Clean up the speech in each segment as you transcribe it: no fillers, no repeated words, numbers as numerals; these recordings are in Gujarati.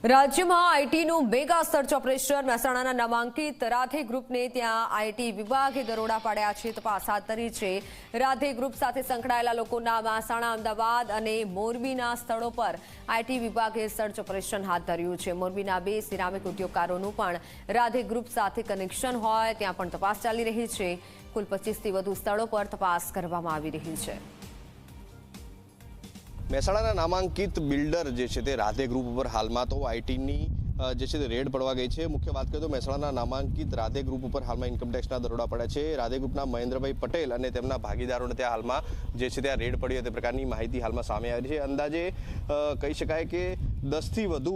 રાજ્યમાં આઈટીનું મેગા સર્ચ ઓપરેશન મહેસાણાના નામાંકિત રાધે ગ્રુપને ત્યાં આઈટી વિભાગે દરોડા પાડ્યા છે, તપાસ હાથ ધરી છે। રાધે ગ્રુપ સાથે સંકળાયેલા લોકોના મહેસાણા, અમદાવાદ અને મોરબીના સ્થળો પર આઈટી વિભાગે સર્ચ ઓપરેશન હાથ ધર્યું છે। મોરબીના 2 સિરામિક ઉદ્યોગકારોનું પણ રાધે ગ્રુપ સાથે કનેક્શન હોય ત્યાં પણ તપાસ ચાલી રહી છે। કુલ 25થી વધુ સ્થળો પર તપાસ કરવામાં આવી રહી છે। મહેસાણાના નામાંકિત બિલ્ડર જે છે તે રાધે ગ્રુપ ઉપર હાલમાં તો આઈટીની જે છે તે રેડ પડવા ગઈ છે। મુખ્ય વાત કરીએ તો મહેસાણાના નામાંકિત રાધે ગ્રુપ ઉપર હાલમાં ઇન્કમટેક્સના દરોડા પડ્યા છે। રાધે ગ્રુપના મહેન્દ્રભાઈ પટેલ અને તેમના ભાગીદારોને ત્યાં હાલમાં જે છે ત્યાં રેડ પડી તે પ્રકારની માહિતી હાલમાં સામે આવી છે। અંદાજે કહી શકાય કે 10થી વધુ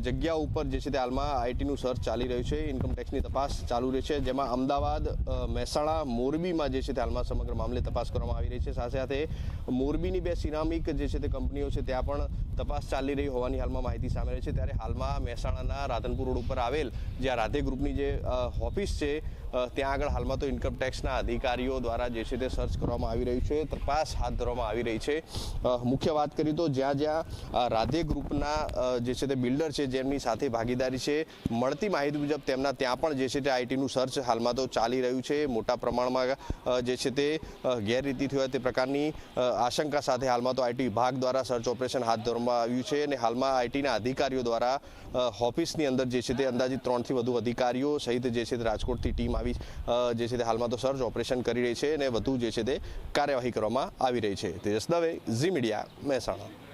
જગ્યાઓ ઉપર જે છે તે હાલમાં આઈટીનું સર્ચ ચાલી રહ્યું છે। ઇન્કમટેક્સની તપાસ ચાલુ રહી છે, જેમાં અમદાવાદ, મહેસાણા, મોરબીમાં જે છે તે હાલમાં સમગ્ર મામલે તપાસ કરવામાં આવી રહી છે। સાથે સાથે મોરબીની 2 સિરામિક જે છે તે કંપનીઓ છે ત્યાં પણ તપાસ ચાલી રહી હોવાની હાલમાં માહિતી સામે રહી છે। ત્યારે હાલમાં મહેસાણાના રાધનપુર રોડ ઉપર આવેલ જ્યાં રાધે ગ્રુપની જે ઓફિસ છે ત્યાં આગળ હાલમાં તો ઇન્કમટેક્સના અધિકારીઓ દ્વારા જે છે તે સર્ચ કરવામાં આવી રહ્યું છે, તપાસ હાથ ધરવામાં આવી રહી છે। મુખ્ય વાત કરીએ તો જ્યાં જ્યાં રાધે ગ્રુપના જે છે તે બિલ્ડર છે જેમની સાથે ભાગીદારી છે, મળતી માહિતી મુજબ તેમના ત્યાં પણ જે છે તે આઈટીનું સર્ચ હાલમાં તો ચાલી રહ્યું છે। મોટા પ્રમાણમાં જે છે તે ગેરરીતિ થઈ હોય તે પ્રકારની આશંકા સાથે હાલમાં તો આઈટી વિભાગ દ્વારા સર્ચ ઓપરેશન હાથ ધરવામાં આવ્યું છે અને હાલમાં આઈટીના અધિકારીઓ દ્વારા ઓફિસની અંદર જે છે તે અંદાજિત 3થી વધુ અધિકારીઓ સહિત જે છે તે રાજકોટથી ટીમ આવી જે છે તે હાલમાં તો સર્ચ ઓપરેશન કરી રહી છે અને વધુ જે છે તે કાર્યવાહી કરવામાં આવી રહી છે। તેજસ દવે, ઝી મીડિયા, મહેસાણા।